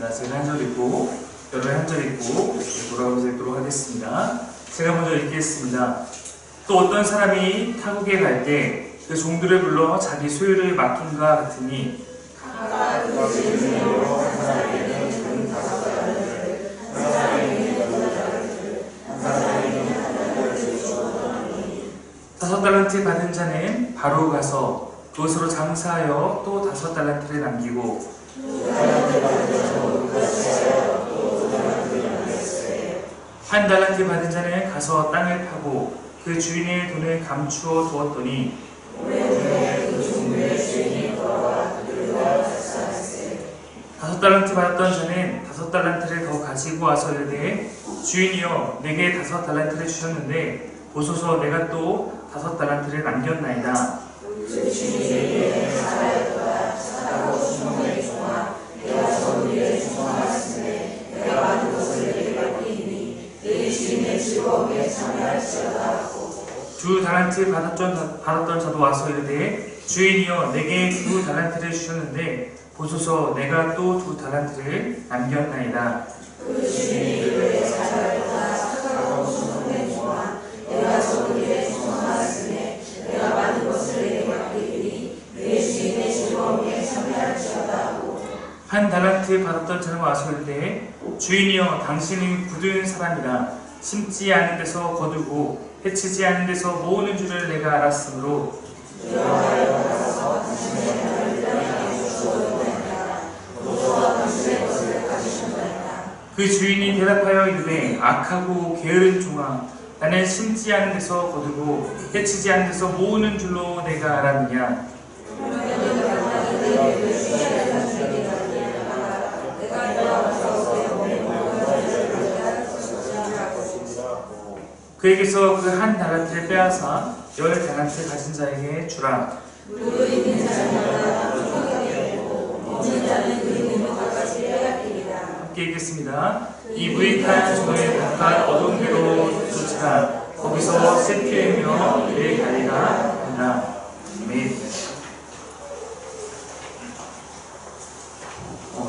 있습니다. 제가 한 절 읽고 여러분 한 절 읽고 돌아오면서 읽도록 하겠습니다. 제가 먼저 읽겠습니다. 또 어떤 사람이 타국에 갈 때 그 종들을 불러 자기 소유를 맡긴과 같으니 다섯 달란트 받은 자는 바로 가서 그것으로 장사하여 또 다섯 달란트를 남기고 한 달란트 받은 자는 가서 땅을 파고 그 주인의 돈을 감추어 두었더니 다섯 달란트 받았던 자는 다섯 달란트를 더 가지고 와서 이르되 주인이여 내게 다섯 달란트를 주셨는데 보소서 내가 또 다섯 달란트를 남겼나이다. 두 달란트 받았던 자도 와서 이르되 주인이여 내게 두 달란트를 주셨는데 보소서 내가 또 두 달란트를 남겼나이다. 한 달란트 받았던 자는 와서 이르되 주인이여 당신은 굳은 사람이라 심지 않은 데서 거두고 해치지 않은 데서 모으는 줄을 내가 알았으므로 그 주인이 대답하여 이르되 악하고 게으른 종아 나는 심지 않은 데서 거두고 해치지 않은 데서 모으는 줄로 내가 알았느냐. 그에게서 그 한 달란트를 빼앗아 열 달란트 가진 자에게 주라. 함께 읽겠습니다. 이 무익한 종을 바깥 어두운 데로 쫓으라. 거기서 쇠퇴이며 이를 가리라 한다. 아멘.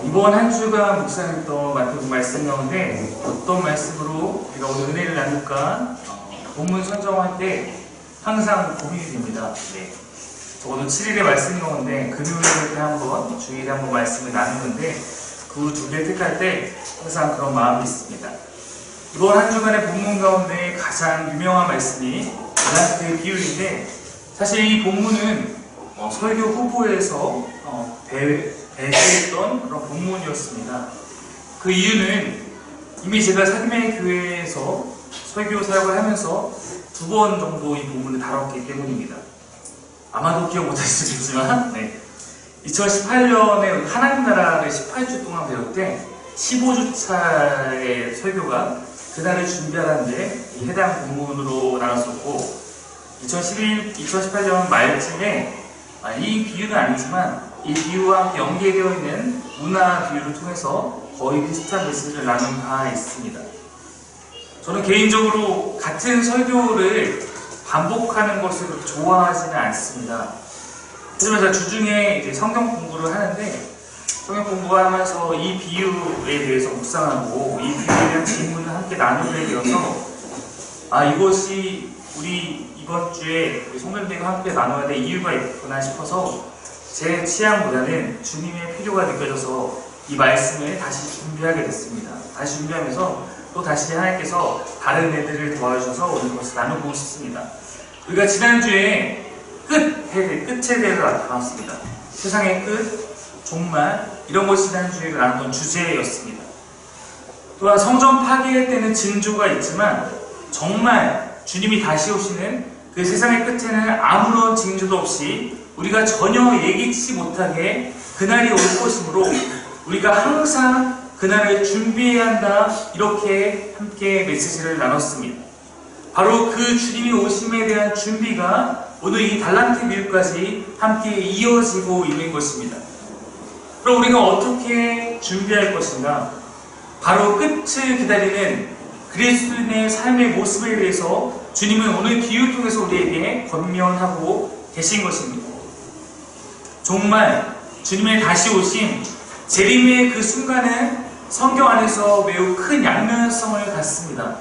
이번 한 주가 묵상했던 마태복음 말씀 가운데 어떤 말씀으로 우리가 오늘 은혜를 나눌까 본문 선정할 때 항상 고민이 됩니다. 네. 적어도 7일의 말씀 가운데 금요일에 한번 주일에 한번 말씀을 나누는데 그 두 개를 택할 때 항상 그런 마음이 있습니다. 이번 한 주간의 본문 가운데 가장 유명한 말씀이 달란트의 비유인데 사실 이 본문은 설교 후보에서 배제했던 그런 본문이었습니다. 그 이유는 이미 제가 사김의 교회에서 설교 사역을 하면서 2번 정도 이 본문을 다뤘기 때문입니다. 아마도 기억 못하시겠지만 2018년에 하나님 나라를 18주 동안 배울 때 15주차의 설교가 그날을 준비하는데 해당 본문으로 나눴었고 2018년 말쯤에 이 비유는 아니지만 이 비유와 함께 연계되어 있는 문화 비유를 통해서 거의 비슷한 메시지를 나눈 바 있습니다. 저는 개인적으로 같은 설교를 반복하는 것을 좋아하지는 않습니다. 하지만 제가 주중에 이제 성경 공부를 하는데 성경 공부하면서 이 비유에 대해서 묵상하고 이 비유에 대한 질문을 함께 나누게 되어서 이것이 우리 이번 주에 성도님들과 함께 나눠야 될 이유가 있구나 싶어서 제 취향보다는 주님의 필요가 느껴져서 이 말씀을 다시 준비하게 됐습니다. 다시 준비하면서 또 다시 하나님께서 다른 애들을 도와주셔서 오늘 그것을 나누고 싶습니다. 우리가 지난주에 끝에 대해서 나눴습니다. 세상의 끝, 종말, 이런 것이 지난주에 나눴던 주제였습니다. 또한 성전 파괴 때는 징조가 있지만 정말 주님이 다시 오시는 그 세상의 끝에는 아무런 징조도 없이 우리가 전혀 예기치 못하게 그날이 올 것이므로 우리가 항상 그날을 준비해야 한다, 이렇게 함께 메시지를 나눴습니다. 바로 그 주님이 오심에 대한 준비가 오늘 이 달란트 비유까지 함께 이어지고 있는 것입니다. 그럼 우리가 어떻게 준비할 것인가? 바로 끝을 기다리는 그리스도인의 삶의 모습에 대해서 주님은 오늘 비유를 통해서 우리에게 권면하고 계신 것입니다. 정말 주님의 다시 오심, 재림의 그 순간은 성경 안에서 매우 큰 양면성을 갖습니다.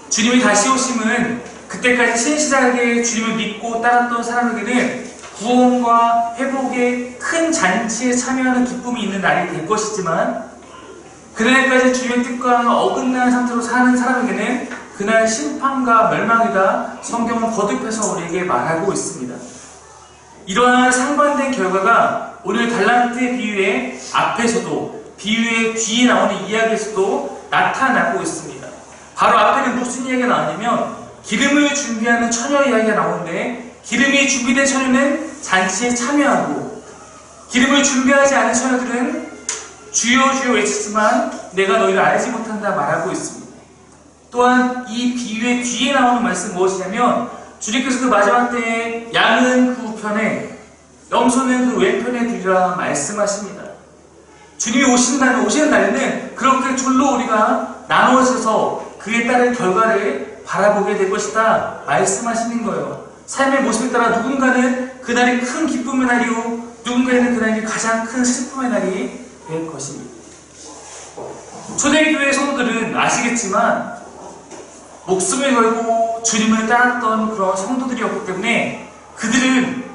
주님이 다시 오심은 그때까지 신실하게 주님을 믿고 따랐던 사람에게는 구원과 회복의 큰 잔치에 참여하는 기쁨이 있는 날이 될 것이지만, 그날까지 주님의 뜻과 어긋난 상태로 사는 사람에게는 그날 심판과 멸망이다 성경은 거듭해서 우리에게 말하고 있습니다. 이러한 상반된 결과가 오늘 달란트의 비유의 앞에서도 비유의 뒤에 나오는 이야기에서도 나타나고 있습니다. 바로 앞에는 무슨 이야기가 나오냐면 기름을 준비하는 처녀 이야기가 나오는데, 기름이 준비된 처녀는 잔치에 참여하고 기름을 준비하지 않은 처녀들은 주여 주여 외치지만 내가 너희를 알지 못한다 말하고 있습니다. 또한 이 비유의 뒤에 나오는 말씀 무엇이냐면, 주님께서 그 마지막 때에 양은 그 우편에 염소는 그 왼편에 두리라 말씀하십니다. 주님이 오시는 날에는 그렇게 둘로 우리가 나누어져서 그에 따른 결과를 바라보게 될 것이다 말씀하시는 거예요. 삶의 모습에 따라 누군가는 그날이 큰 기쁨의 날이요, 누군가에는 그날이 가장 큰 슬픔의 날이 될 것입니다. 초대교회 성도들은 아시겠지만 목숨을 걸고 주님을 따랐던 그런 성도들이었기 때문에 그들은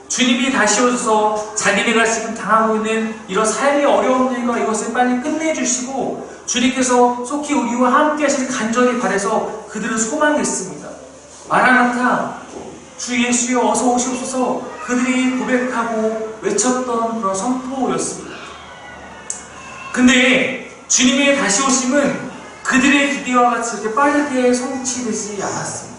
주님이 다시 오셔서 자기네가 지금 당하고 있는 이런 삶의 어려움들과 이것을 빨리 끝내주시고 주님께서 속히 우리와 함께 하시길 간절히 바라서 그들은 소망했습니다. 마라나타, 주 예수여 어서 오시옵소서, 그들이 고백하고 외쳤던 그런 선포였습니다. 근데 주님의 다시 오심은 그들의 기대와 같이 이렇게 빠르게 성취되지 않았습니다.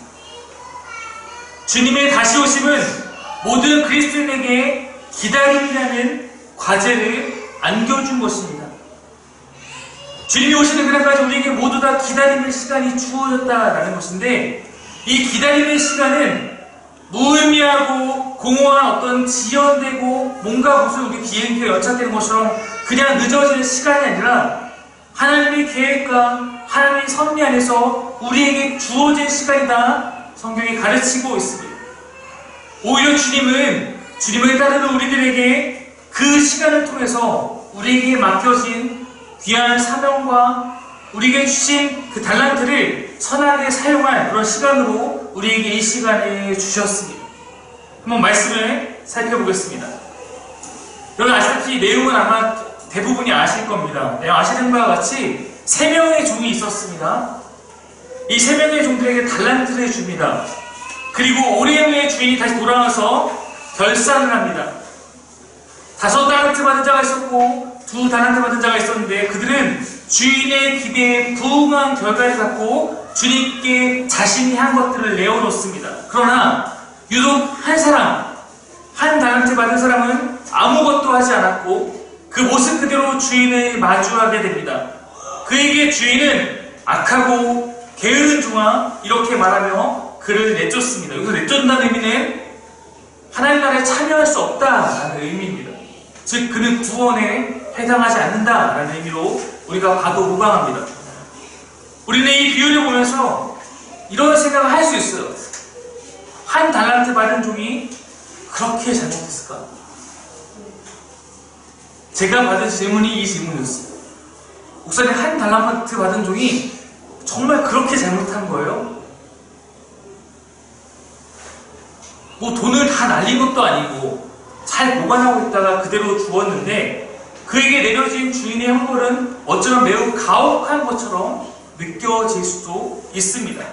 주님의 다시 오심은 모든 그리스도인에게 기다림이라는 과제를 안겨준 것입니다. 주님이 오시는 그날까지 우리에게 모두 다 기다림의 시간이 주어졌다라는 것인데, 이 기다림의 시간은 무의미하고 공허한 어떤 지연되고 뭔가 무슨 우리 비행기가 연착되는 것처럼 그냥 늦어지는 시간이 아니라 하나님의 계획과 하나님의 섭리 안에서 우리에게 주어진 시간이다 성경이 가르치고 있습니다. 오히려 주님은 주님을 따르는 우리들에게 그 시간을 통해서 우리에게 맡겨진 귀한 사명과 우리에게 주신 그 달란트를 선하게 사용할 그런 시간으로 우리에게 이 시간을 주셨습니다. 한번 말씀을 살펴보겠습니다. 여러분 아시다시피 내용은 아마 대부분이 아실 겁니다. 아시는 바와 같이 3명의 종이 있었습니다. 이 3명의 종들에게 달란트를 줍니다. 그리고 오랜 후에 주인이 다시 돌아와서 결산을 합니다. 5 달란트 받은 자가 있었고 2 달란트 받은 자가 있었는데, 그들은 주인의 기대에 부응한 결과를 갖고 주님께 자신이 한 것들을 내어놓습니다. 그러나 유독 한 사람, 1 달란트 받은 사람은 아무것도 하지 않았고 그 모습 그대로 주인을 마주하게 됩니다. 그에게 주인은 악하고 게으른 종아 이렇게 말하며 그를 내쫓습니다. 여기서 내쫓는다는 의미는 하나님 나라에 참여할 수 없다라는 의미입니다. 즉 그는 구원에 해당하지 않는다라는 의미로 우리가 봐도 무방합니다. 우리는 이 비유를 보면서 이런 생각을 할 수 있어요. 1 달란트 받은 종이 그렇게 잘못했을까? 제가 받은 질문이 이 질문이었어요. 목사님, 1 달란트 받은 종이 정말 그렇게 잘못한 거예요? 뭐 돈을 다 날린 것도 아니고 잘 보관하고 있다가 그대로 주었는데 그에게 내려진 주인의 형벌은 어쩌면 매우 가혹한 것처럼 느껴질 수도 있습니다.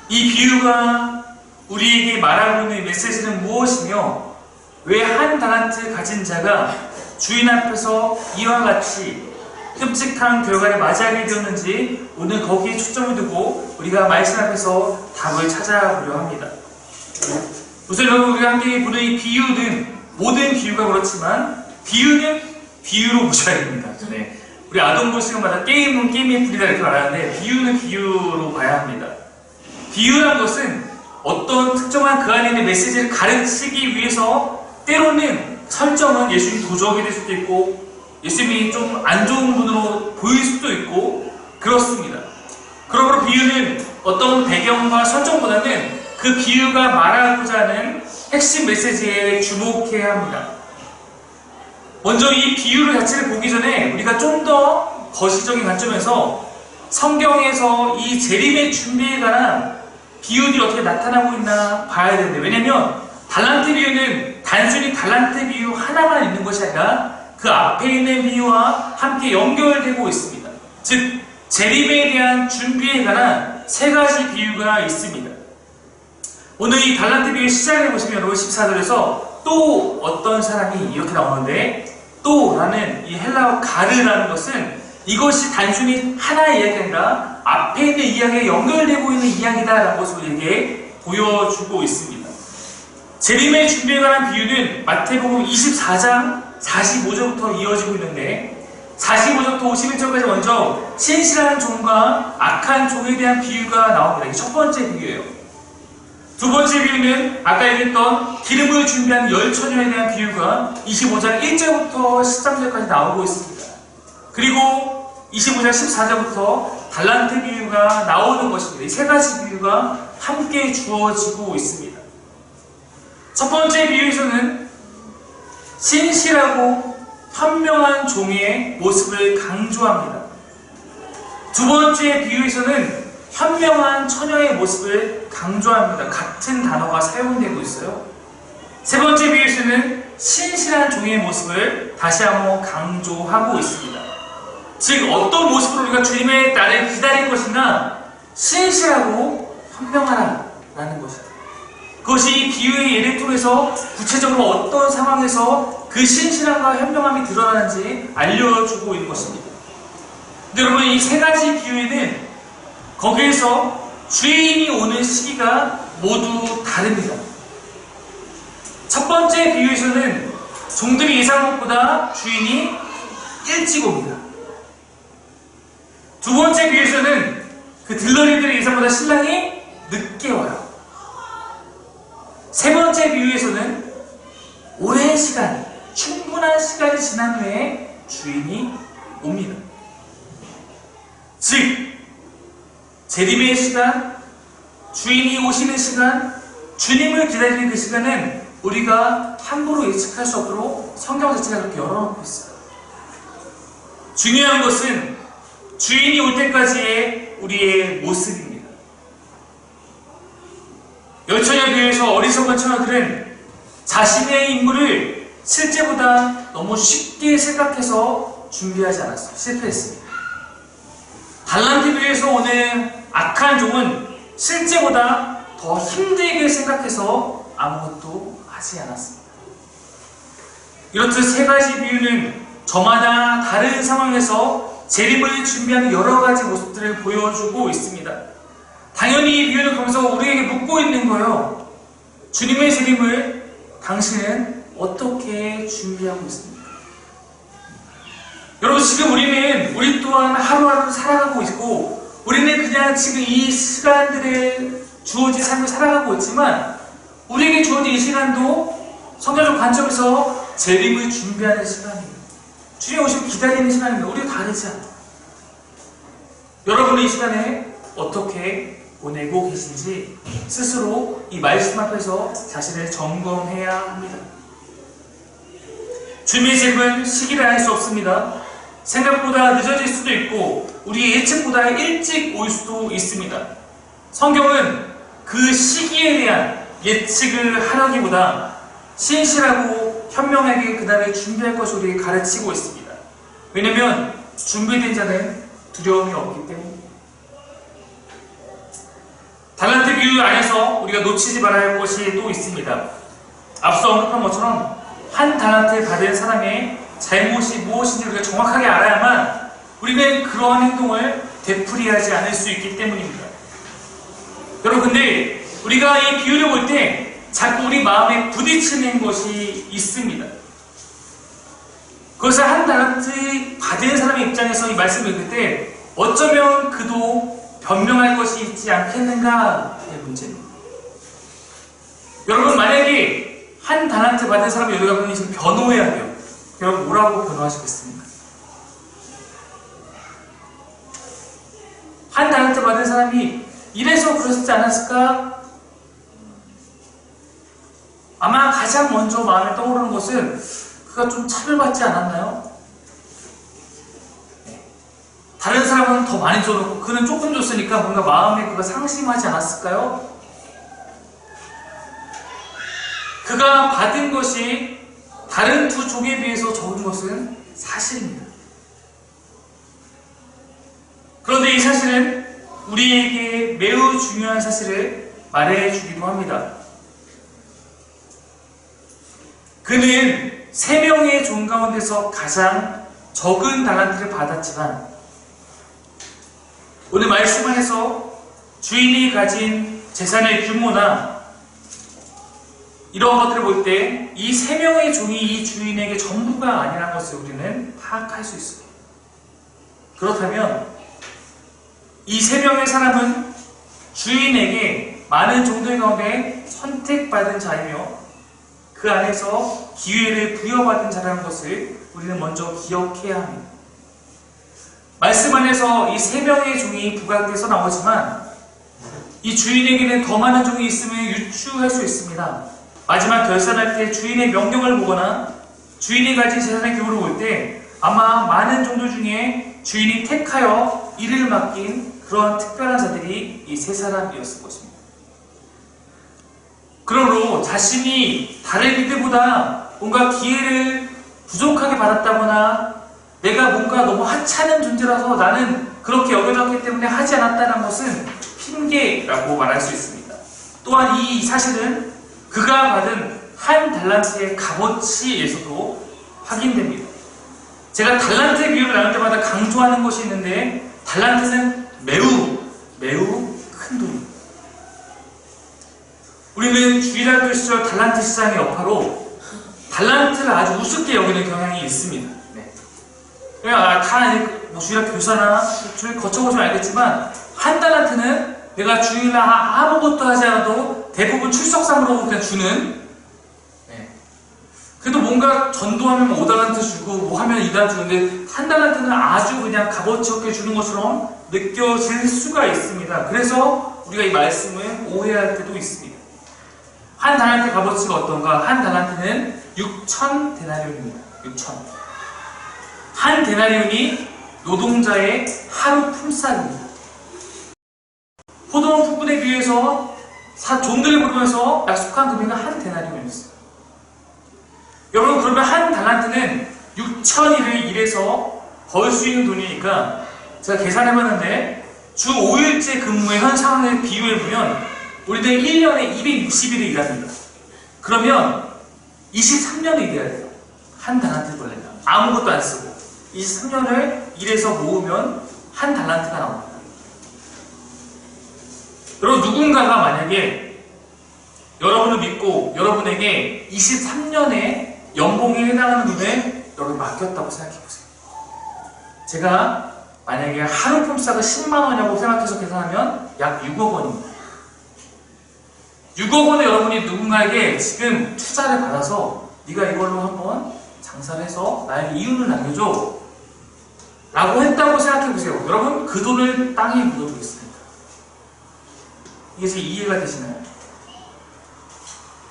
이 비유가 우리에게 말하고 있는 메시지는 무엇이며 왜 1 달란트 가진 자가 주인 앞에서 이와 같이 끔찍한 결과를 맞이하게 되었는지 오늘 거기에 초점을 두고 우리가 말씀 앞에서 답을 찾아보려 합니다. 우선 여러분, 우리가 함께 보는 이 비유는 모든 비유가 그렇지만 비유는 비유로 보셔야 됩니다. 네. 우리 아동부 시간마다 게임은 게임의 뿌리다 이렇게 말하는데 비유는 비유로 봐야 합니다. 비유라는 것은 어떤 특정한 그 안에 있는 메시지를 가르치기 위해서 때로는 설정은 예수님이 도적이 될 수도 있고 예수님이 좀 안 좋은 분으로 보일 수도 있고 그렇습니다. 그러므로 비유는 어떤 배경과 설정보다는 그 비유가 말하고자 하는 핵심 메시지에 주목해야 합니다. 먼저 이 비유 자체를 보기 전에 우리가 좀 더 거시적인 관점에서 성경에서 이 재림의 준비에 관한 비유들이 어떻게 나타나고 있나 봐야 되는데, 왜냐면 달란트 비유는 단순히 달란트 비유 하나만 있는 것이 아니라 그 앞에 있는 비유와 함께 연결되고 있습니다. 즉 재림에 대한 준비에 관한 세 가지 비유가 있습니다. 오늘 이 달란트 비유의 시작을 보시면 여러분 14절에서 또 어떤 사람이 이렇게 나오는데, 또라는 이 헬라어 가르라는 것은 이것이 단순히 하나의 이야기가 아니라 앞에 있는 이야기에 연결되고 있는 이야기다라는 것을 우리에게 보여주고 있습니다. 재림의 준비에 관한 비유는 마태복음 24장 45절부터 이어지고 있는데, 45절부터 51절까지 먼저 신실한 종과 악한 종에 대한 비유가 나옵니다. 이게 첫 번째 비유예요. 두 번째 비유는 아까 얘기했던 기름을 준비한 열 처녀에 대한 비유가 25장 1절부터 13절까지 나오고 있습니다. 그리고 25장 14절부터 달란트 비유가 나오는 것입니다. 이 세 가지 비유가 함께 주어지고 있습니다. 첫 번째 비유에서는 신실하고 현명한 종의 모습을 강조합니다. 두 번째 비유에서는 현명한 처녀의 모습을 강조합니다. 같은 단어가 사용되고 있어요. 세 번째 비유에서는 신실한 종의 모습을 다시 한번 강조하고 있습니다. 즉 어떤 모습으로 우리가 주님의 날을 기다릴 것이나 신실하고 현명하라는 것입니다. 그것이 이 비유의 예를 통해서 구체적으로 어떤 상황에서 그 신실함과 현명함이 드러나는지 알려주고 있는 것입니다. 근데 여러분, 이 세 가지 비유에는 거기에서 주인이 오는 시기가 모두 다릅니다. 첫 번째 비유에서는 종들이 예상한 것보다 주인이 일찍 옵니다. 두 번째 비유에서는 그 들러리들의 예상보다 신랑이 늦게 와요. 세 번째 비유에서는 오랜 시간, 충분한 시간이 지난 후에 주인이 옵니다. 즉 재림의 시간, 주인이 오시는 시간, 주님을 기다리는 그 시간은 우리가 함부로 예측할 수 없도록 성경 자체가 그렇게 열어놓고 있어요. 중요한 것은 주인이 올 때까지의 우리의 모습입니다. 열처녀 비유에서 어리석은 처녀들은 자신의 임무를 실제보다 너무 쉽게 생각해서 준비하지 않았어요. 실패했습니다. 달란트 비유에서 오는 악한 종은 실제보다 더 힘들게 생각해서 아무것도 하지 않았습니다. 이렇듯 세 가지 비유는 저마다 다른 상황에서 재림을 준비하는 여러 가지 모습들을 보여주고 있습니다. 당연히 이 비유는 그러면서 우리에게 묻고 있는 거예요. 주님의 재림을 당신은 어떻게 준비하고 있습니까? 여러분, 지금 우리 또한 하루하루 살아가고 있고, 우리는 그냥 지금 이 시간들에 주어진 삶을 살아가고 있지만, 우리에게 주어진 이 시간도 성경적 관점에서 재림을 준비하는 시간입니다. 주님 오시면 기다리는 시간입니다. 우리가 다르지 않아요. 여러분의 이 시간에 어떻게 보내고 계신지 스스로 이 말씀 앞에서 자신을 점검해야 합니다. 주님의 재림은 시기를 알 수 없습니다. 생각보다 늦어질 수도 있고 우리의 예측보다 일찍 올 수도 있습니다. 성경은 그 시기에 대한 예측을 하려기보다 신실하고 현명하게 그날을 준비할 것을 우리에게 가르치고 있습니다. 왜냐하면 준비된 자는 두려움이 없기 때문입니다. 달란트 비유 안에서 우리가 놓치지 말아야 할 것이 또 있습니다. 앞서 언급한 것처럼 한 달란트를 받은 사람의 잘못이 무엇인지 우리가 정확하게 알아야만 우리는 그러한 행동을 되풀이하지 않을 수 있기 때문입니다. 여러분, 근데 우리가 이 비유를 볼 때 자꾸 우리 마음에 부딪히는 것이 있습니다. 그것을 한 달란트 받은 사람의 입장에서 이 말씀을 읽을 때 어쩌면 그도 변명할 것이 있지 않겠는가의 문제입니다. 여러분, 만약에 한 달란트 받은 사람이 여러분이 지금 변호해야 돼요. 여러분, 뭐라고 변호하시겠습니까? 한 달란트 받은 사람이 이래서 그러시지 않았을까? 아마 가장 먼저 마음에 떠오르는 것은 그가 좀 차별받지 않았나요? 네. 다른 사람은 더 많이 줘놓고 그는 조금 줬으니까 뭔가 마음에 그가 상심하지 않았을까요? 그가 받은 것이 다른 두 종에 비해서 적은 것은 사실입니다. 그런데 이 사실은 우리에게 매우 중요한 사실을 말해주기도 합니다. 그는 3명의 종 가운데서 가장 적은 달란트를 받았지만 오늘 말씀 안에서 주인이 가진 재산의 규모나 이런 것들을 볼 때 이 3명의 종이 이 주인에게 전부가 아니라는 것을 우리는 파악할 수 있습니다. 그렇다면 이 3명의 사람은 주인에게 많은 종들 가운데 선택받은 자이며 그 안에서 기회를 부여받은 자라는 것을 우리는 먼저 기억해야 합니다. 말씀 안에서 이 3명의 종이 부각돼서 나오지만 이 주인에게는 더 많은 종이 있으면 유추할 수 있습니다. 마지막 결산할 때 주인의 명령을 보거나 주인이 가진 재산의 규모를 볼 때 아마 많은 종들 중에 주인이 택하여 일을 맡긴 그런 특별한 자들이 이 3사람이었을 것입니다. 그러므로 자신이 다른 이들보다 뭔가 기회를 부족하게 받았다거나 내가 뭔가 너무 하찮은 존재라서 나는 그렇게 여겨졌기 때문에 하지 않았다는 것은 핑계라고 말할 수 있습니다. 또한 이 사실은 그가 받은 한 달란트의 값어치에서도 확인됩니다. 제가 달란트의 비율을 나눌 때마다 강조하는 것이 있는데 달란트는 매우 큰 돈입니다. 우리는 주일학교 시절 달란트 시장의 여파로 달란트를 아주 우습게 여기는 경향이 있습니다. 네. 그냥 다 주일학교 교사나 주일 거쳐보시면 알겠지만 한 달란트는 내가 주일날 아무것도 하지 않아도 대부분 출석상으로 그냥 주는 네. 그래도 뭔가 전도하면 5달란트 주고 뭐 하면 2달란트 주는데 한 달란트는 아주 그냥 값어치 없게 주는 것처럼 느껴질 수가 있습니다. 그래서 우리가 이 말씀을 오해할 때도 있습니다. 한 달란트의 값어치가 어떤가? 한 달란트는 6천 데나리온입니다. 6천. 한 데나리온이 노동자의 하루 품삯입니다. 포도원 부분에 비해서 종들을 부르면서 약속한 금액은 한 데나리온이었어요. 여러분 그러면 한 달란트는 6천일을 일해서 벌 수 있는 돈이니까 제가 계산해봤는데 주 5일째 근무의 현 상황을 비유해보면 우리는 1년에 260일을 일합니다. 그러면 23년을 일해야 돼요. 한 달란트를 벌려면 아무것도 안 쓰고 23년을 일해서 모으면 한 달란트가 나옵니다. 여러분 누군가가 만약에 여러분을 믿고 여러분에게 23년의 연봉에 해당하는 돈을 여러분 맡겼다고 생각해보세요. 제가 만약에 하루 품삯을 10만원이라고 생각해서 계산하면 약 6억 원입니다. 6억 원을 여러분이 누군가에게 지금 투자를 받아서 네가 이걸로 한번 장사를 해서 나에게 이윤을 남겨줘 라고 했다고 생각해보세요. 여러분 그 돈을 땅에 묻어두겠습니다. 이게 제 이해가 되시나요?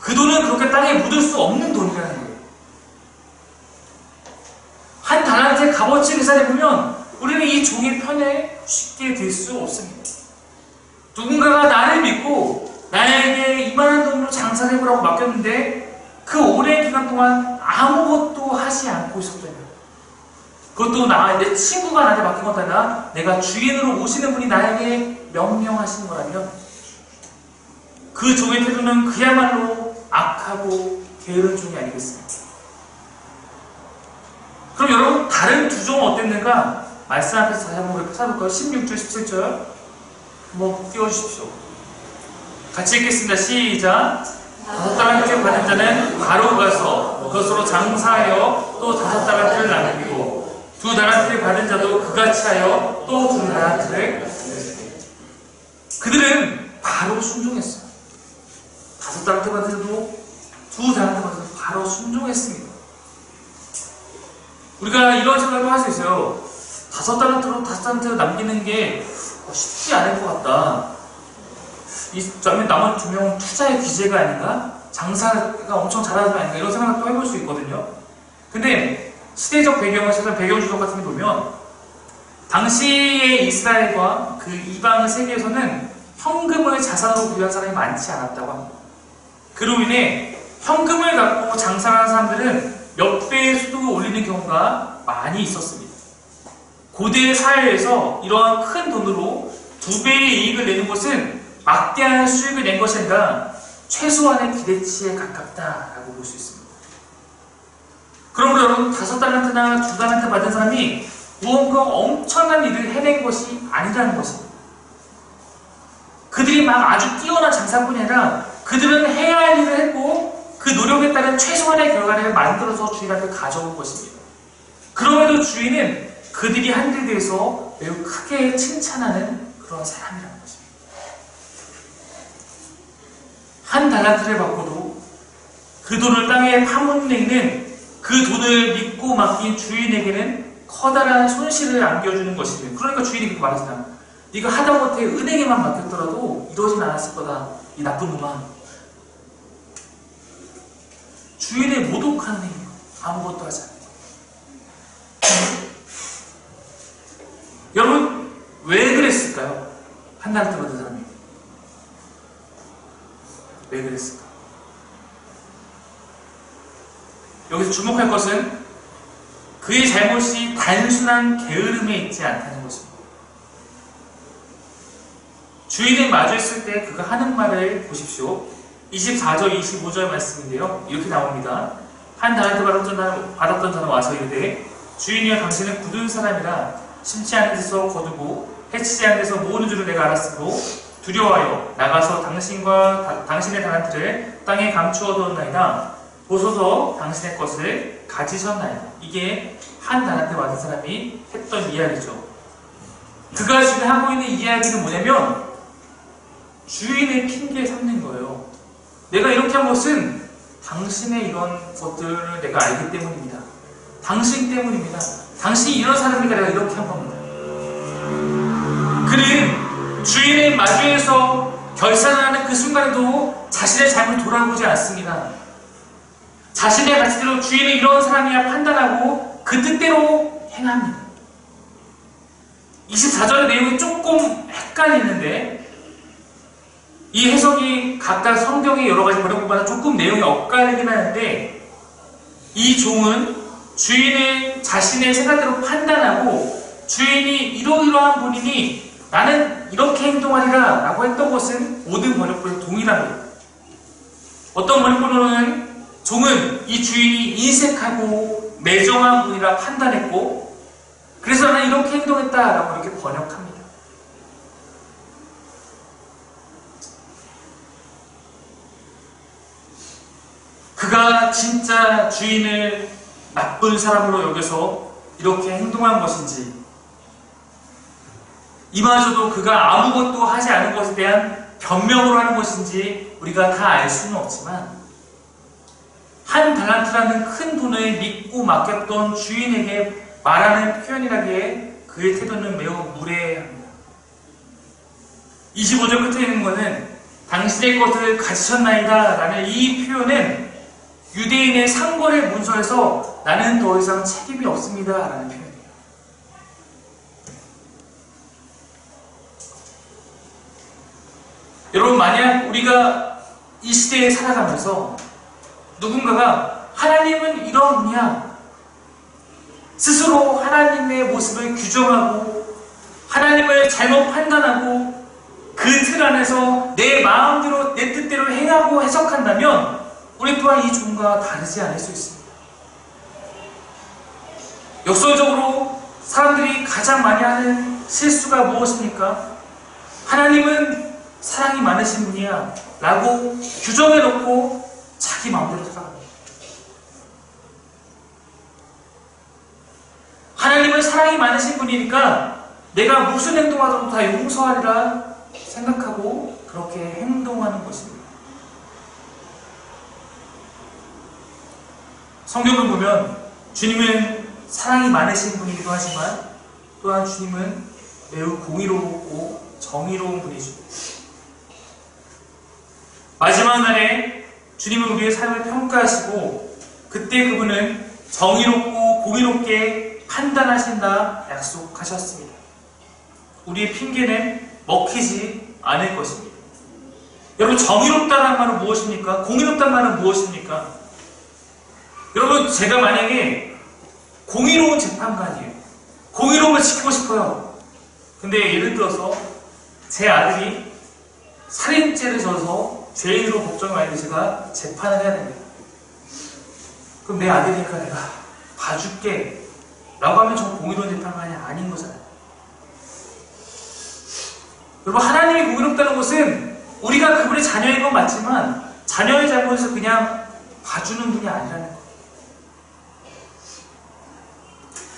그 돈은 그렇게 땅에 묻을 수 없는 돈이라는 거예요. 한 달란트의 값어치 계산해보면 우리는 이 종의 편에 쉽게 들 수 없습니다. 누군가가 나를 믿고 나에게 이만한 돈으로 장사를 해보라고 맡겼는데 그 오랜 기간 동안 아무것도 하지 않고 있었다면 그것도 내 친구가 나한테 맡긴 것도 아니라 내가 주인으로 오시는 분이 나에게 명령하신 거라면 그 종의 태도는 그야말로 악하고 게으른 종이 아니겠습니까? 그럼 여러분 다른 두 종은 어땠는가? 말씀 앞에서 다시 한번 찾아볼까요? 16절 17절 한번 띄워주십시오. 같이 읽겠습니다. 시작. 5달란트 받은 자는 바로 가서 그것으로 장사하여 또 5달란트를 남기고 2달란트를 받은 자도 그같이 하여 또 2달란트를 그들은 바로 순종했어요. 5달란트 받은 자도 2달란트 받은 자도 바로 순종했습니다. 우리가 이런 생각을 할 수 있어요. 5달란트로 5달란트 남기는 게 쉽지 않을 것 같다. 나머지 2명은 투자의 귀재가 아닌가? 장사가 엄청 잘하는 거 아닌가? 이런 생각도 해볼 수 있거든요. 근데 시대적 배경을 찾아 배경 주석 같은 데 보면 당시의 이스라엘과 그 이방 세계에서는 현금을 자산으로 부여한 사람이 많지 않았다고 합니다. 그로 인해 현금을 갖고 장사하는 사람들은 몇 배의 수익을 올리는 경우가 많이 있었습니다. 고대 사회에서 이러한 큰 돈으로 2배의 이익을 내는 것은 막대한 수익을 낸 것이 아니라 최소한의 기대치에 가깝다라고 볼 수 있습니다. 그러므로 여러분 5달란트나 2달란트 받은 사람이 무언가 엄청난 일을 해낸 것이 아니라는 것입니다. 그들이 막 아주 뛰어난 장사꾼이 아니라 그들은 해야 할 일을 했고 그 노력에 따른 최소한의 결과를 만들어서 주인한테 가져온 것입니다. 그럼에도 주인은 그들이 한 일에 대해서 매우 크게 칭찬하는 그런 사람이라는 것입니다. 한 달란트를 받고도 그 돈을 땅에 파묻는 이는 그 돈을 믿고 맡긴 주인에게는 커다란 손실을 안겨주는 것이죠. 그러니까 주인이 그렇게 말하잖아요. 네가 하다못해 은행에만 맡겼더라도 이러진 않았을 거다. 이 나쁜 놈아. 주인의 모독하는 행위, 아무것도 하지 않아요. 여러분 왜 그랬을까요? 한 달란트 받은 사람이 왜 그랬을까? 여기서 주목할 것은 그의 잘못이 단순한 게으름에 있지 않다는 것입니다. 주인을 마주했을 때 그가 하는 말을 보십시오. 24절, 25절 말씀인데요. 이렇게 나옵니다. 한 달란트 받았던 자는 와서 이르되 주인이여 당신은 굳은 사람이라 심지 않은 데서 거두고 해치지 않은 데서 모으는 줄을 내가 알았으므로 두려워하여 나가서 당신과 당신의 달란트를 땅에 감추어 두었나이다. 보소서 당신의 것을 가지셨나이다. 이게 한 달란트 받은 사람이 했던 이야기죠. 그가 지금 하고 있는 이야기는 뭐냐면 주인의 핑계 삼는 거예요. 내가 이렇게 한 것은 당신의 이런 것들을 내가 알기 때문입니다. 당신 때문입니다. 당신이 이런 사람이니까 내가 이렇게 한 겁니다. 그는 주인의 마주에서 결산하는 그 순간에도 자신의 잘못을 돌아보지 않습니다. 자신의 가치대로 주인은 이런 사람이야 판단하고 그 뜻대로 행합니다. 24절의 내용이 조금 헷갈리는데 이 해석이 각각 성경의 여러 가지 번역본마다 조금 내용이 엇갈리긴 하는데 이 종은 주인의 자신의 생각대로 판단하고 주인이 이러이러한 분이니 나는 이렇게 행동하리라 라고 했던 것은 모든 번역본에 동일합니다. 어떤 번역본으로는 종은 이 주인이 인색하고 매정한 분이라 판단했고 그래서 나는 이렇게 행동했다라고 이렇게 번역합니다. 그가 진짜 주인을 나쁜 사람으로 여겨서 이렇게 행동한 것인지 이마저도 그가 아무것도 하지 않은 것에 대한 변명으로 하는 것인지 우리가 다 알 수는 없지만 한 달란트라는 큰 돈을 믿고 맡겼던 주인에게 말하는 표현이라기에 그의 태도는 매우 무례합니다. 25절 끝에 있는 것은 당신의 것을 가지셨나이다 라는 이 표현은 유대인의 상거래 문서에서 나는 더 이상 책임이 없습니다 라는 표현이에요. 여러분 만약 우리가 이 시대에 살아가면서 누군가가 하나님은 이런 분이야 스스로 하나님의 모습을 규정하고 하나님을 잘못 판단하고 그 틀 안에서 내 마음대로 내 뜻대로 행하고 해석한다면 우리 또한 이 종과 다르지 않을 수 있습니다. 역설적으로 사람들이 가장 많이 하는 실수가 무엇입니까? 하나님은 사랑이 많으신 분이야 라고 규정해놓고 자기 마음대로 살아갑니다. 하나님은 사랑이 많으신 분이니까 내가 무슨 행동하더라도 다 용서하리라 생각하고 그렇게 행동하는 것입니다. 성경을 보면 주님은 사랑이 많으신 분이기도 하지만 또한 주님은 매우 공의롭고 정의로운 분이죠. 마지막 날에 주님은 우리의 삶을 평가하시고 그때 그분은 정의롭고 공의롭게 판단하신다 약속하셨습니다. 우리의 핑계는 먹히지 않을 것입니다. 여러분, 정의롭다는 말은 무엇입니까? 공의롭다는 말은 무엇입니까? 여러분, 제가 만약에 공의로운 재판관이에요. 공의로움을 지키고 싶어요. 근데 예를 들어서 제 아들이 살인죄를 져서 죄인으로 법정에 와야 돼 제가 재판을 해야 됩니다. 그럼 내 아들이니까 내가 봐줄게 라고 하면 저 공의로운 재판관이 아닌 거잖아요. 여러분, 하나님이 공의롭다는 것은 우리가 그분의 자녀인 건 맞지만 자녀의 잘못에서 그냥 봐주는 분이 아니라는 거예요.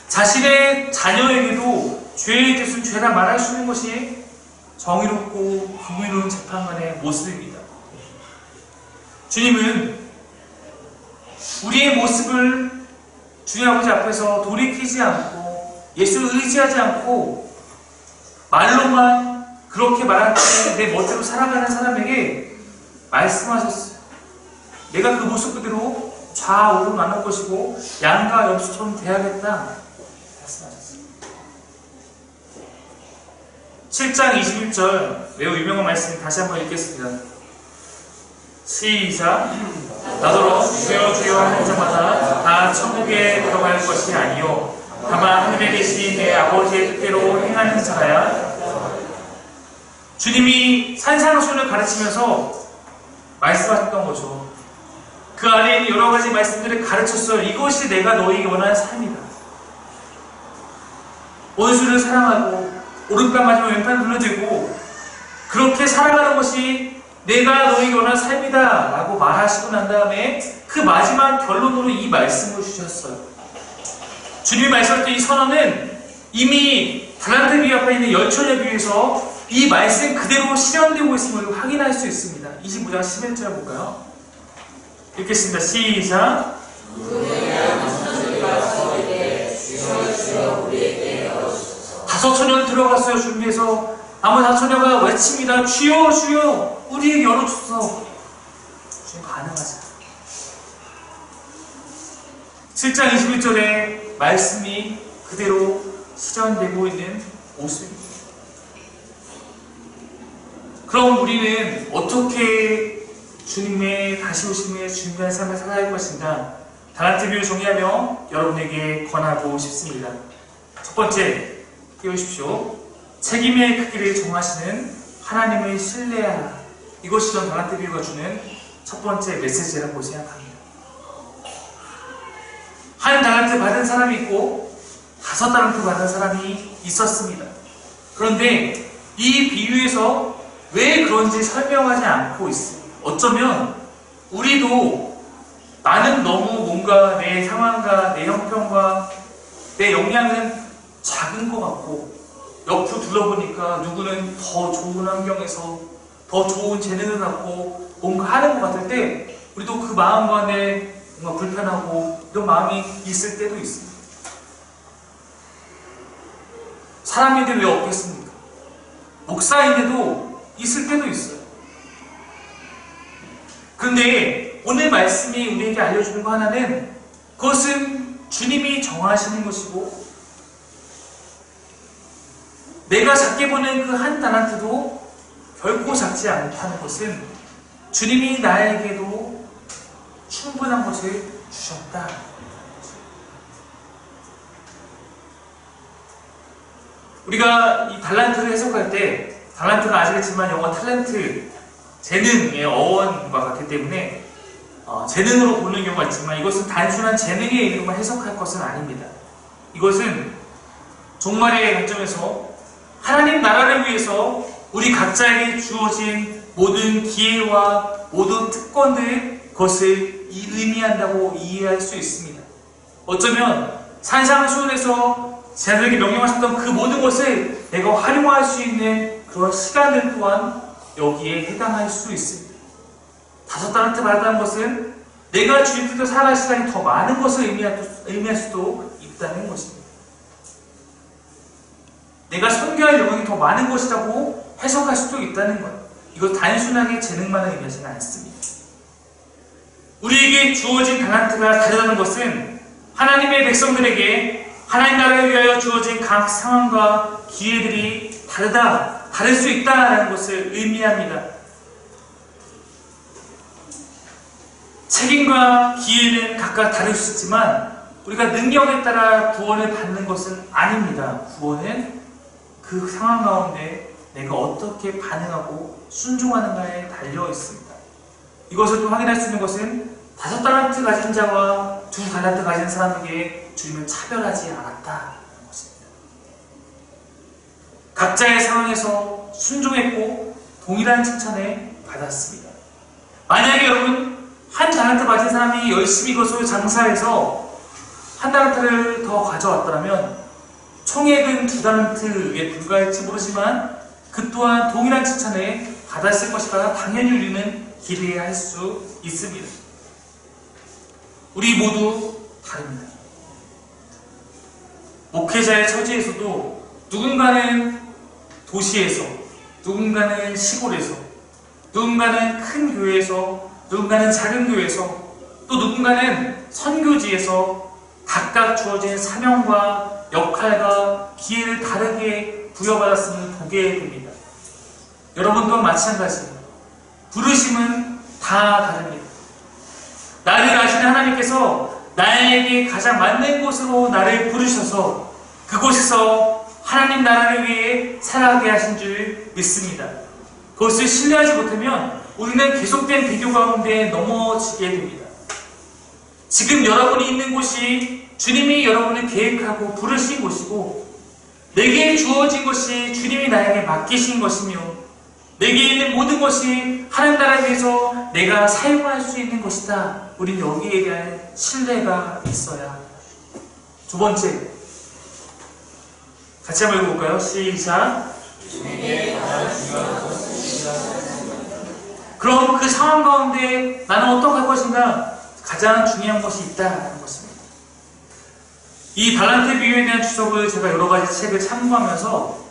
자신의 자녀에게도 죄의 뜻은 죄라 말할 수 있는 것이 정의롭고 공의로운 재판관의 모습입니다. 주님은 우리의 모습을 주님 아버지 앞에서 돌이키지 않고 예수를 의지하지 않고 말로만 그렇게 말할 때 내 멋대로 살아가는 사람에게 말씀하셨어요. 내가 그 모습 그대로 좌우로 나눌 것이고 양과 염소처럼 대하겠다 말씀하셨어요. 7장 21절 매우 유명한 말씀 다시 한번 읽겠습니다. 시작. 나더러 주여 주여 하는 자마다 다 천국에 들어갈 것이 아니요 다만 하늘에 계신 내 아버지의 뜻대로 행하는 자라야. 주님이 산상수훈을 가르치면서 말씀하셨던 거죠. 그 안에 있는 여러 가지 말씀들을 가르쳤어요. 이것이 내가 너에게 원하는 삶이다. 원수를 사랑하고 오른편 맞으면 왼편 돌려대고 그렇게 살아가는 것이 내가 너에게 원하는 삶이다 라고 말하시고 난 다음에 그 마지막 결론으로 이 말씀을 주셨어요. 주님이 말씀하셨던 이 선언은 이미 달란트 비유 앞에 있는 열처녀 비유에서 이 말씀 그대로 실현되고 있음을 확인할 수 있습니다. 25장 11절 볼까요? 읽겠습니다. 시작. 다섯 처녀는 들어갔어요. 준비해서 아무 다섯 처녀가 외칩니다. 주여 주여 우리에게 열어주소서. 주님 가능하지. 7장 21절에 말씀이 그대로 실현되고 있는 모습입니다. 그럼 우리는 어떻게 주님의 다시 오심에 준비한 삶을 살아갈 것인가? 달란트 비유를 정리하며 여러분에게 권하고 싶습니다. 첫 번째, 깨우십시오. 책임의 크기를 정하시는 하나님을 신뢰하라. 이것이 전 달란트 비유가 주는 첫 번째 메시지라고 생각합니다. 한 달란트 받은 사람이 있고 5 달란트 받은 사람이 있었습니다. 그런데 이 비유에서 왜 그런지 설명하지 않고 있습니다. 어쩌면 우리도 나는 너무 뭔가 내 상황과 내 형편과 내 역량은 작은 것 같고 옆으로 둘러보니까 누구는 더 좋은 환경에서 더 좋은 재능을 갖고 뭔가 하는 것 같을 때 우리도 그 마음과 내 뭔가 불편하고 이런 마음이 있을 때도 있습니다. 사람인데 왜 없겠습니까? 목사인데도 있을 때도 있어요. 그런데 오늘 말씀이 우리에게 알려주는 거 하나는 그것은 주님이 정하시는 것이고 내가 작게 보는 그 한 달란트도 결코 작지 않다는 것은 주님이 나에게도 충분한 것을 주셨다. 우리가 이 달란트를 해석할 때 달란트가 아시겠지만 영어 탤런트, 재능의 어원과 같기 때문에 재능으로 보는 경우가 있지만 이것은 단순한 재능의 이름으로만 해석할 것은 아닙니다. 이것은 종말의 관점에서 하나님 나라를 위해서 우리 각자에게 주어진 모든 기회와 모든 특권들 그것을 의미한다고 이해할 수 있습니다. 어쩌면 산상수훈에서 제자들에게 명령하셨던 그 모든 것을 내가 활용할 수 있는 그런 시간들 또한 여기에 해당할 수 있습니다. 5 달란트 받았다는 것은 내가 주님 뜻대로 살아갈 시간이 더 많은 것을 의미할 수도 있다는 것입니다. 내가 선교할 영역이 더 많은 것이라고 해석할 수도 있다는 것. 이거 단순하게 재능만을 의미하지는 않습니다. 우리에게 주어진 달란트가 다르다는 것은 하나님의 백성들에게 하나님 나라를 위하여 주어진 각 상황과 기회들이 다를 수 있다는 것을 의미합니다. 책임과 기회는 각각 다를 수 있지만 우리가 능력에 따라 구원을 받는 것은 아닙니다. 구원은 그 상황 가운데 내가 어떻게 반응하고 순종하는가에 달려 있습니다. 이것을 또 확인할 수 있는 것은 5달란트 가진 자와 2달란트 가진 사람에게 주님은 차별하지 않았다는 것입니다. 각자의 상황에서 순종했고 동일한 칭찬을 받았습니다. 만약에 여러분 1달란트 가진 사람이 열심히 이것을 장사해서 1달란트를 더 가져왔다면 총액은 2달란트에 불과할지 모르지만 그 또한 동일한 칭찬을 받았을 것이라 당연히 우리는 기대할 수 있습니다. 우리 모두 다릅니다. 목회자의 처지에서도 누군가는 도시에서, 누군가는 시골에서, 누군가는 큰 교회에서, 누군가는 작은 교회에서, 또 누군가는 선교지에서 각각 주어진 사명과 역할과 기회를 다르게 부여받았음을 보게 됩니다. 여러분 또한 마찬가지입니다. 부르심은 다 다릅니다. 나를 아시는 하나님께서 나에게 가장 맞는 곳으로 나를 부르셔서 그곳에서 하나님 나라를 위해 살아가게 하신 줄 믿습니다. 그것을 신뢰하지 못하면 우리는 계속된 비교 가운데 넘어지게 됩니다. 지금 여러분이 있는 곳이 주님이 여러분을 계획하고 부르신 곳이고 내게 주어진 것이 주님이 나에게 맡기신 것이며 내게 있는 모든 것이 하나님 나라에 위해서 내가 사용할 수 있는 것이다. 우리는 여기에 대한 신뢰가 있어야. 두 번째, 같이 한번 읽어볼까요? 시작. 그럼 그 상황 가운데 나는 어떻게 할 것인가? 가장 중요한 것이 있다는 것입니다. 이 달란트 비유에 대한 주석을 제가 여러 가지 책을 참고하면서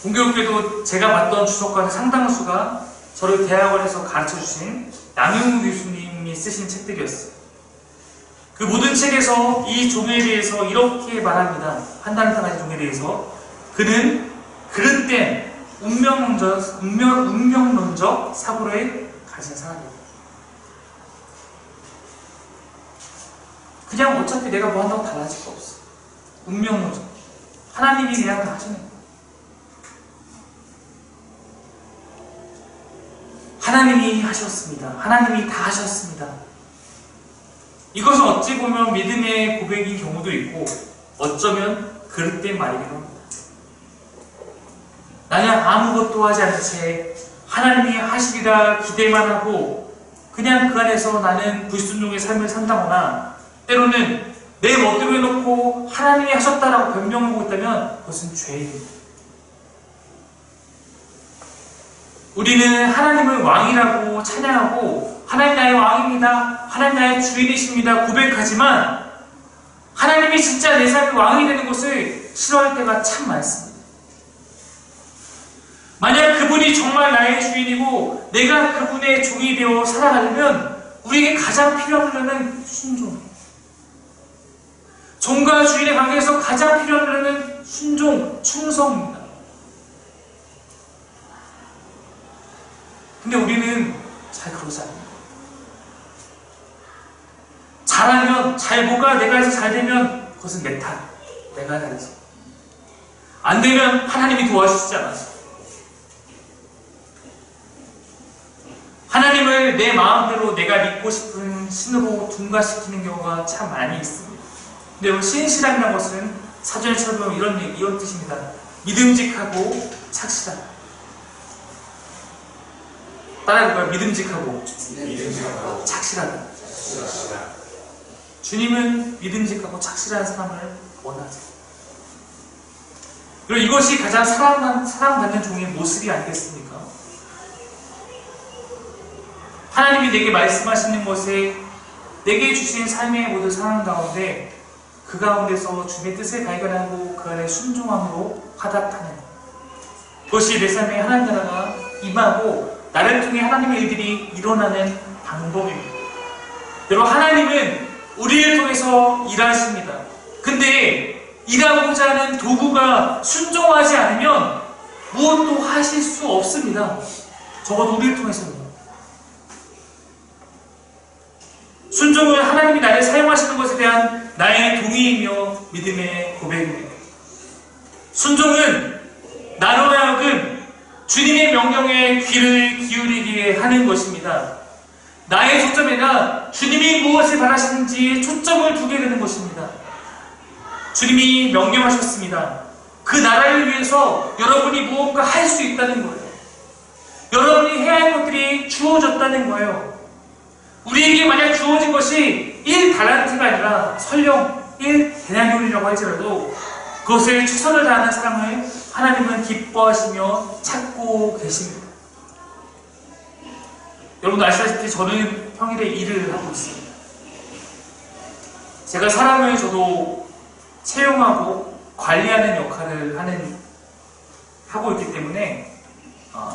공교롭게도 제가 봤던 주석가의 상당수가 저를 대학원에서 가르쳐주신 양용우 교수님이 쓰신 책들이었어요. 그 모든 책에서 이 종에 대해서 이렇게 말합니다. 한달란트 가진 종에 대해서 그는 그릇된 운명론적 사고를 가진 사람이다. 그냥 어차피 내가 뭐 한다고 달라질 거 없어. 운명론적. 하나님이 그냥 다 하시는 거야. 하나님이 하셨습니다. 하나님이 다 하셨습니다. 이것은 어찌 보면 믿음의 고백인 경우도 있고 어쩌면 그릇된 말이기도 합니다. 나는 아무것도 하지 않은 채 하나님이 하시리라 기대만 하고 그냥 그 안에서 나는 불순종의 삶을 산다거나 때로는 내 멋대로 해놓고 하나님이 하셨다라고 변명하고 있다면 그것은 죄입니다. 우리는 하나님을 왕이라고 찬양하고 하나님 나의 왕입니다. 하나님 나의 주인이십니다. 고백하지만 하나님이 진짜 내 삶의 왕이 되는 것을 싫어할 때가 참 많습니다. 만약 그분이 정말 나의 주인이고 내가 그분의 종이 되어 살아가려면 우리에게 가장 필요한 훈련은 순종입니다. 종과 주인의 관계에서 가장 필요한 훈련은 순종, 충성입니다. 근데 우리는 잘 그러지 않습니다. 잘하면, 뭐가 내가 해서 잘 되면 그것은 내 탓. 내가 잘해서. 안 되면 하나님이 도와주시지 않아서. 하나님을 내 마음대로 내가 믿고 싶은 신으로 둔가시키는 경우가 참 많이 있습니다. 근데 여러분, 신실함이라는 것은 사전에 찾아보면 이런 뜻입니다. 믿음직하고 착실하다. 따라해볼까요? 믿음직하고 착실하다. 주님은 믿음직하고 착실한 사람을 원하죠. 그리고 이것이 가장 사랑받는 종의 모습이 아니겠습니까? 하나님이 내게 말씀하시는 것에 내게 주신 삶의 모든 상황 가운데 그 가운데서 주님의 뜻을 발견하고 그 안에 순종함으로 화답하는 그것이 내 삶에 하나님 나라가 임하고 나를 통해 하나님의 일들이 일어나는 방법입니다. 여러분, 하나님은 우리를 통해서 일하십니다. 근데 일하고자 하는 도구가 순종하지 않으면 무엇도 하실 수 없습니다. 적어도 우리를 통해서는. 순종은 하나님이 나를 사용하시는 것에 대한 나의 동의이며 믿음의 고백입니다. 순종은 나로 하여금 주님의 명령에 귀를 기울이게 하는 것입니다. 나의 초점에가 주님이 무엇을 바라시는지 초점을 두게 되는 것입니다. 주님이 명령하셨습니다. 그 나라를 위해서 여러분이 무언가 할 수 있다는 거예요. 여러분이 해야 할 것들이 주어졌다는 거예요. 우리에게 만약 주어진 것이 1달란트가 아니라 설령 1데나리온이라고 할지라도 그것을 최선을 다하는 사람을 하나님은 기뻐하시며 찾고 계십니다. 여러분도 아시다시피 저는 평일에 일을 하고 있습니다. 제가 사람을 저도 채용하고 관리하는 역할을 하고 있기 때문에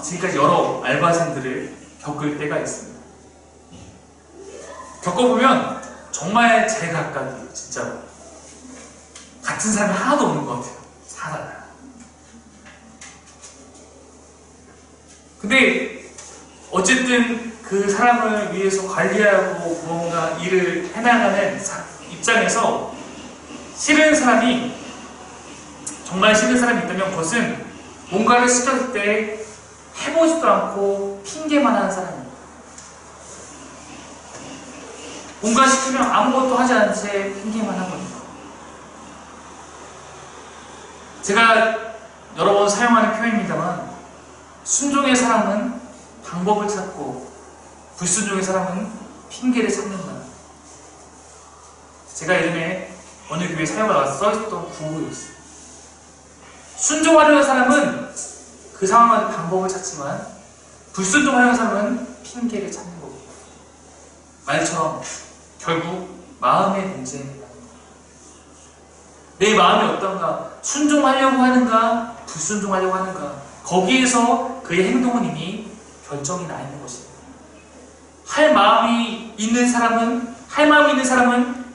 지금까지 여러 알바생들을 겪을 때가 있습니다. 겪어보면 정말 제 각각이 진짜로 같은 사람이 하나도 없는 것 같아요. 사람. 근데 어쨌든 그 사람을 위해서 관리하고 무언가 일을 해나가는 입장에서 정말 싫은 사람이 있다면 그것은 뭔가를 시켰을 때 해보지도 않고 핑계만 하는 사람입니다. 뭔가 시키면 아무것도 하지 않은 채 핑계만 하거든요. 제가 여러 번 사용하는 표현입니다만 순종의 사람은 방법을 찾고 불순종의 사람은 핑계를 찾는다. 제가 예전에 어느 교회 사역을 나가서 써있었던 구호였어요. 순종하려는 사람은 그 상황마다 방법을 찾지만 불순종하려는 사람은 핑계를 찾는 거고, 말처럼 결국 마음의 문제입니다. 내 마음이 어떤가? 순종하려고 하는가? 불순종하려고 하는가? 거기에서 그의 행동은 이미 결정이 나 있는 것입니다. 할 마음이 있는 사람은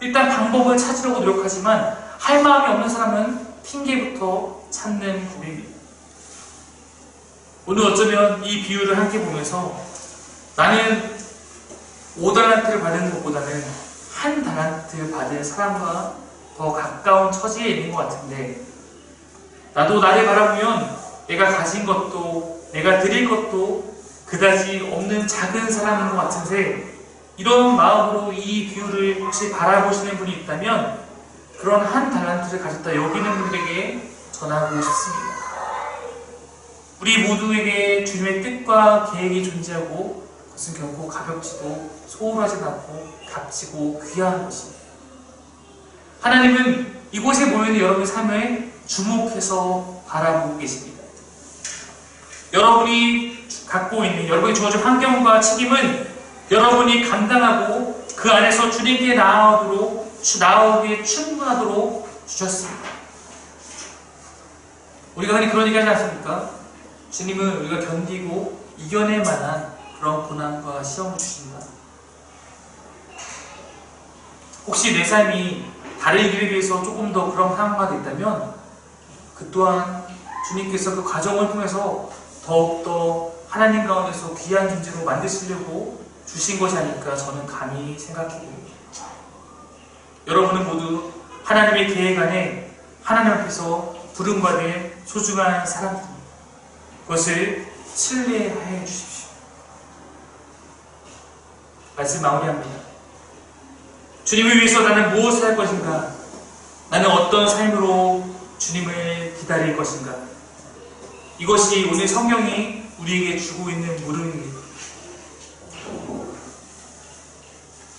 일단 방법을 찾으려고 노력하지만 할 마음이 없는 사람은 핑계부터 찾는 분입니다. 오늘 어쩌면 이 비유를 함께 보면서 나는 5달란트를 받은 것보다는 1달란트 받은 사람과 더 가까운 처지에 있는 것 같은데, 나도 나를 바라보면 내가 가진 것도 내가 드릴 것도 그다지 없는 작은 사람인 것 같은데, 이런 마음으로 이 비유를 혹시 바라보시는 분이 있다면 그런 1달란트를 가졌다 여기는 분들에게 전하고 싶습니다. 우리 모두에게 주님의 뜻과 계획이 존재하고 그것은 결코 가볍지도 소홀하지 않고 값지고 귀한 것입니다. 하나님은 이곳에 모여있는 여러분의 삶을 주목해서 바라보고 계십니다. 여러분이 갖고 있는 여러분이 주어진 환경과 책임은 여러분이 감당하고 그 안에서 주님께 나오기에 충분하도록 주셨습니다. 우리가 흔히 그런 얘기 하지 않습니까? 주님은 우리가 견디고 이겨낼 만한 그런 고난과 시험을 주신다. 혹시 내 삶이 다른 길에 비해서 조금 더 그런 상황가 있다면 그 또한 주님께서 그 과정을 통해서 더욱더 하나님 가운데서 귀한 존재로 만드시려고 주신 것이 아닐까 저는 감히 생각해 봅니다. 여러분은 모두 하나님의 계획 안에 하나님 앞에서 부름받을 소중한 사람들입니다. 그것을 신뢰해 주십시오. 말씀 마무리합니다. 주님을 위해서 나는 무엇을 할 것인가? 나는 어떤 삶으로 주님을 기다릴 것인가? 이것이 오늘 성경이 우리에게 주고 있는 물음입니다.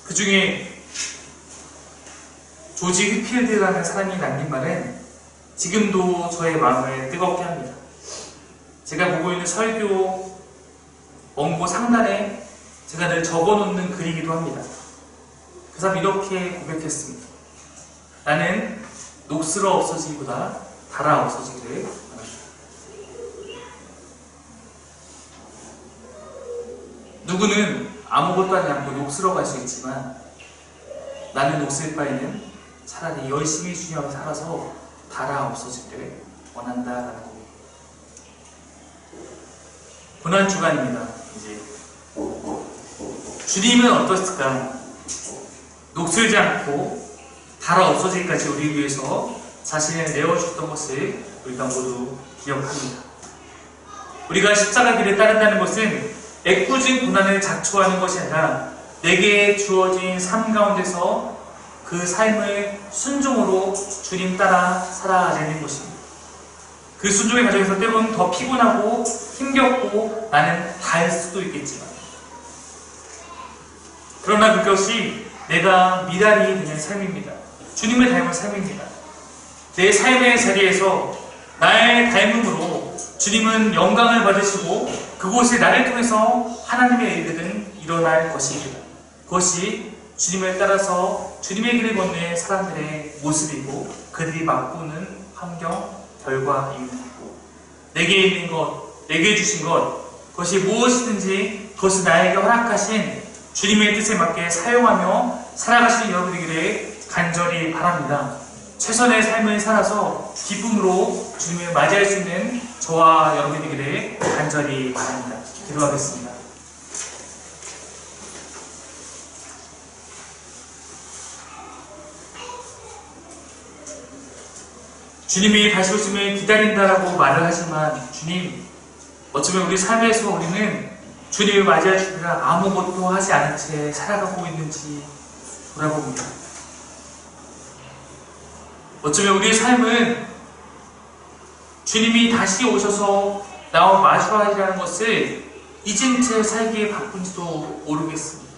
그 중에 조지 휘필드라는 사람이 남긴 말은 지금도 저의 마음을 뜨겁게 합니다. 제가 보고 있는 설교 원고 상단에 제가 늘 적어놓는 글이기도 합니다. 그 사람 이렇게 고백했습니다. 나는 녹슬어 없어지기보다 달아 없어지기를 원합니다. 누구는 아무것도 하지 않고 녹슬어 갈 수 있지만 나는 녹슬 바에는 차라리 열심히 주님 앞에 살아서 달아 없어지기를 원한다라는 겁니다. 고난 주간입니다. 이제 주님은 어떠실까? 녹슬지 않고 달아 없어지기까지 우리 위해서 자신을 내어주셨던 것을 우리가 모두 기억합니다. 우리가 십자가 길을 따른다는 것은 애꿎은 고난을 자초하는 것이 아니라 내게 주어진 삶 가운데서 그 삶을 순종으로 주님 따라 살아가는 것입니다. 그 순종의 과정에서 때로는 더 피곤하고 힘겹고 나는 달 수도 있겠지만, 그러나 그것이 내가 미달이 되는 삶입니다. 주님을 닮은 삶입니다. 내 삶의 자리에서 나의 닮음으로 주님은 영광을 받으시고 그곳에 나를 통해서 하나님의 일들은 일어날 것입니다. 그것이 주님을 따라서 주님의 길을 걷는 사람들의 모습이고 그들이 맛보는 환경, 결과입니다. 내게 있는 것, 내게 주신 것, 그것이 무엇이든지 그것을 나에게 허락하신 주님의 뜻에 맞게 사용하며 살아가시는 여러분에게 간절히 바랍니다. 최선의 삶을 살아서 기쁨으로 주님을 맞이할 수 있는 저와 여러분에게 간절히 바랍니다. 기도하겠습니다. 주님이 다시 오심을 기다린다라고 말을 하지만 주님, 어쩌면 우리 삶에서 우리는 주님을 맞이할 준비라 아무것도 하지 않은 채 살아가고 있는지 돌아봅니다. 어쩌면 우리의 삶은 주님이 다시 오셔서 나와 마주하리라는 것을 잊은 채 살기에 바쁜지도 모르겠습니다.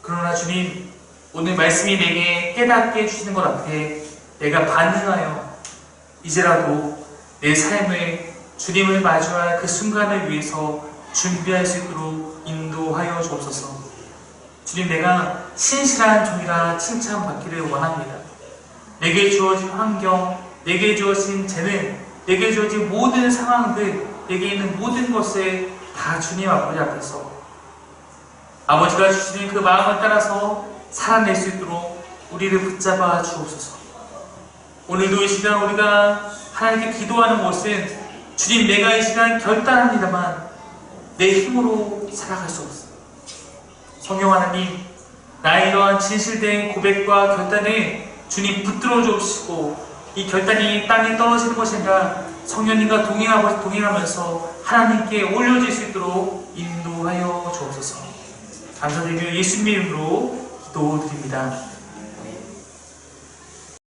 그러나 주님, 오늘 말씀이 내게 깨닫게 해주시는 것 앞에 내가 반응하여 이제라도 내 삶을 주님을 마주할 그 순간을 위해서 준비할 수 있도록 인도하여 주옵소서. 주님, 내가 신실한 종이라 칭찬받기를 원합니다. 내게 주어진 환경, 내게 주어진 재능, 내게 주어진 모든 상황들, 내게 있는 모든 것을 다 주님 앞에서 아버지가 주시는 그 마음을 따라서 살아낼 수 있도록 우리를 붙잡아 주옵소서. 오늘도 이 시간 우리가 하나님께 기도하는 것은 주님, 내가 이 시간 결단합니다만 내 힘으로 살아갈 수 없습니다. 성령 하나님, 나의 이러한 진실된 고백과 결단을 주님 붙들어 주옵시고 이 결단이 땅에 떨어지는 것이 아니라 성령님과 동행하면서 하나님께 올려질 수 있도록 인도하여 주옵소서. 감사드리며 예수님의 이름으로 기도드립니다.